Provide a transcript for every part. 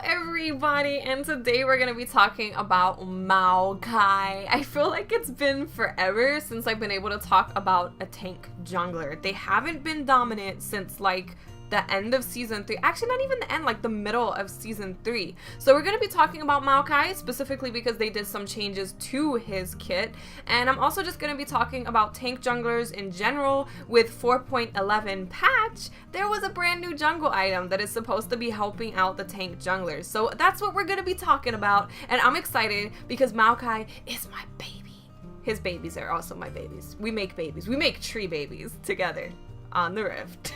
everybody, and today we're going to be talking about Maokai. I feel like it's been forever since I've been able to talk about a tank jungler. They haven't been dominant since like the end of season 3, actually not even the end, like the middle of season 3. So we're going to be talking about Maokai specifically because they did some changes to his kit, and I'm also just going to be talking about tank junglers in general. With 4.11 patch, there was a brand new jungle item that is supposed to be helping out the tank junglers. So that's what we're going to be talking about, and I'm excited because Maokai is my baby. His babies are also my babies. We make babies. We make tree babies together on the Rift.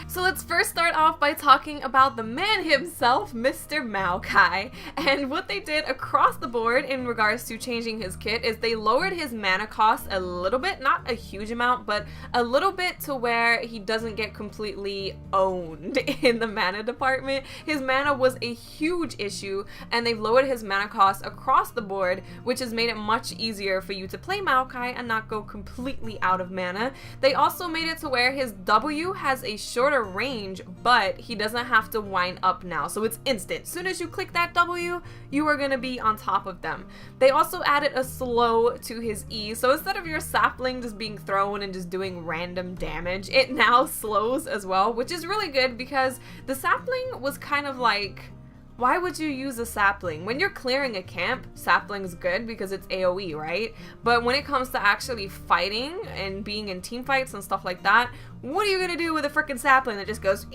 So let's first start off by talking about the man himself, Mr. Maokai. And what they did across the board in regards to changing his kit is they lowered his mana cost a little bit, not a huge amount, but a little bit, to where he doesn't get completely owned in the mana department. His mana was a huge issue, and they've lowered his mana cost across the board, which has made it much easier for you to play Maokai and not go completely out of mana. They also made it to where his W has a shorter range, but he doesn't have to wind up now, so it's instant. As soon as you click that W, you are going to be on top of them. They also added a slow to his E, so instead of your sapling just being thrown and just doing random damage, it now slows as well, which is really good because the sapling was kind of like, why would you use a sapling? When you're clearing a camp, sapling's good because it's AoE, right? But when it comes to actually fighting and being in team fights and stuff like that, what are you gonna do with a freaking sapling that just goes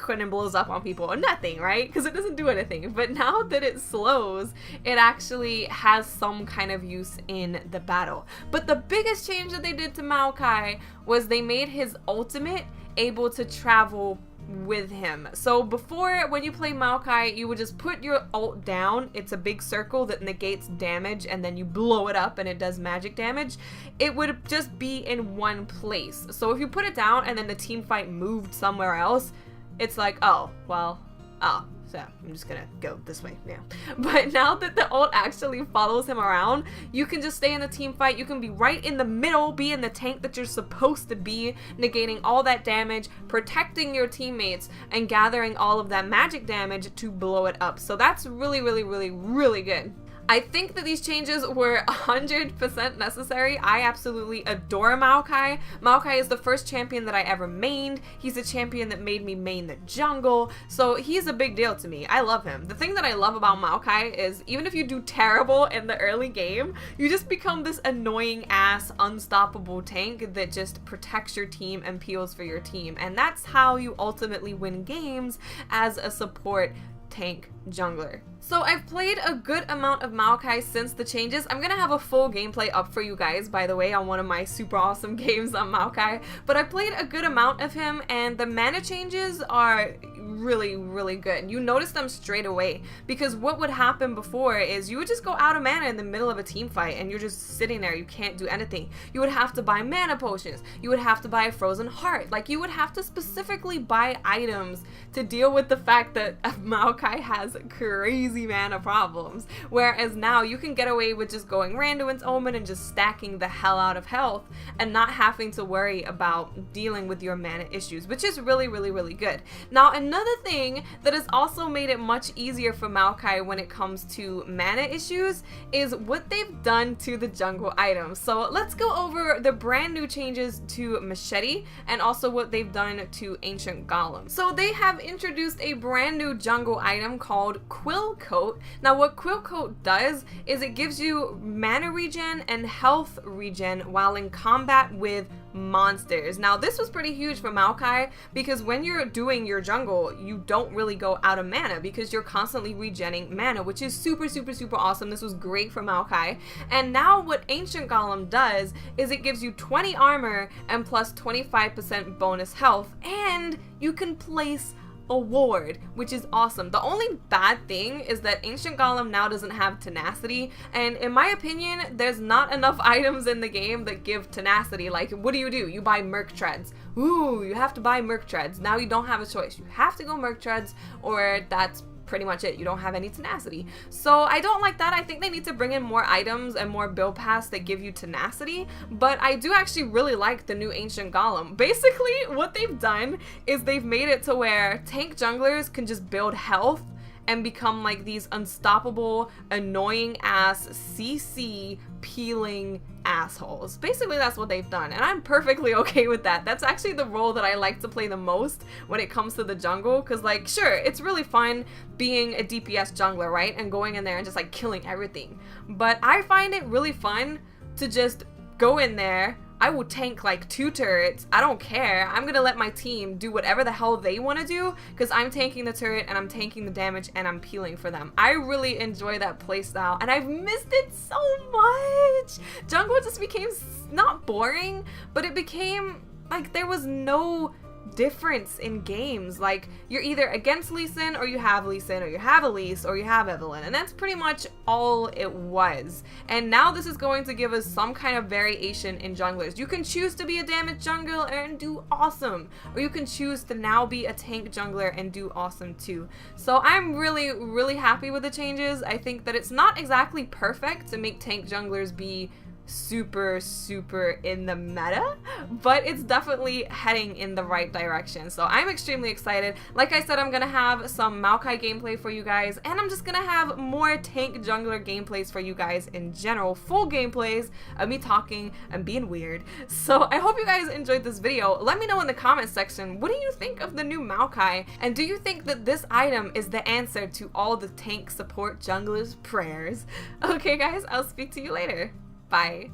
and then blows up on people? Or nothing, right? Because it doesn't do anything. But now that it slows, it actually has some kind of use in the battle. But the biggest change that they did to Maokai was they made his ultimate able to travel with him. So before, when you play Maokai, you would just put your ult down. It's a big circle that negates damage, and then you blow it up and it does magic damage. It would just be in one place. So if you put it down and then the team fight moved somewhere else, it's like, oh, well, oh, so I'm just gonna go this way now. But now that the ult actually follows him around, you can just stay in the team fight. You can be right in the middle, be in the tank that you're supposed to be, negating all that damage, protecting your teammates, and gathering all of that magic damage to blow it up. So that's really, really, really, really good. I think that these changes were 100% necessary. I absolutely adore Maokai. Maokai is the first champion that I ever mained. He's a champion that made me main the jungle, so he's a big deal to me. I love him. The thing that I love about Maokai is even if you do terrible in the early game, you just become this annoying ass unstoppable tank that just protects your team and peels for your team, and that's how you ultimately win games as a support tank jungler. So I've played a good amount of Maokai since the changes. I'm gonna have a full gameplay up for you guys, by the way, on one of my super awesome games on Maokai, but I played a good amount of him, and the mana changes are really, really good. You notice them straight away, because what would happen before is you would just go out of mana in the middle of a team fight and you're just sitting there, you can't do anything. You would have to buy mana potions, you would have to buy a frozen heart, like you would have to specifically buy items to deal with the fact that Maokai has crazy mana problems, whereas now you can get away with just going Randuin's Omen and just stacking the hell out of health and not having to worry about dealing with your mana issues, which is really, really, really good. Now, another thing that has also made it much easier for Maokai when it comes to mana issues is what they've done to the jungle items. So let's go over the brand new changes to Machete and also what they've done to Ancient Golem. So they have introduced a brand new jungle item called Quill Coat. Now what Quill Coat does is it gives you mana regen and health regen while in combat with monsters. Now this was pretty huge for Maokai because when you're doing your jungle, you don't really go out of mana because you're constantly regenning mana, which is super, super, super awesome. This was great for Maokai. And now what Ancient Golem does is it gives you 20 armor and plus 25% bonus health, and you can place a ward, which is awesome. The only bad thing is that Ancient Golem now doesn't have tenacity, and in my opinion, there's not enough items in the game that give tenacity. Like, what do? You buy Merc Treads. Ooh, you have to buy Merc Treads. Now you don't have a choice. You have to go Merc Treads, or that's pretty much it. You don't have any tenacity. So I don't like that. I think they need to bring in more items and more build paths that give you tenacity, but I do actually really like the new Ancient Golem. Basically, what they've done is they've made it to where tank junglers can just build health and become like these unstoppable, annoying ass CC peeling assholes. Basically, that's what they've done, and I'm perfectly okay with that. That's actually the role that I like to play the most when it comes to the jungle, because like, sure, it's really fun being a DPS jungler, right, and going in there and just like killing everything, but I find it really fun to just go in there. I will tank like 2 turrets. I don't care. I'm gonna let my team do whatever the hell they want to do, because I'm tanking the turret and I'm tanking the damage and I'm peeling for them. I really enjoy that playstyle and I've missed it so much. Jungle just became not boring, but it became like there was no difference in games. Like, you're either against Lee Sin or you have Lee Sin, or you have Elise or you have Evelyn, and that's pretty much all it was. And now this is going to give us some kind of variation in junglers. You can choose to be a damage jungler and do awesome, or you can choose to now be a tank jungler and do awesome too. So I'm really happy with the changes. I think that it's not exactly perfect to make tank junglers be super in the meta, but it's definitely heading in the right direction. So I'm extremely excited. Like I said, I'm gonna have some Maokai gameplay for you guys, and I'm just gonna have more tank jungler gameplays for you guys in general, full gameplays of me talking and being weird. So I hope you guys enjoyed this video. Let me know in the comment section, what do you think of the new Maokai, and do you think that this item is the answer to all the tank support junglers' prayers? Okay guys, I'll speak to you later. Bye.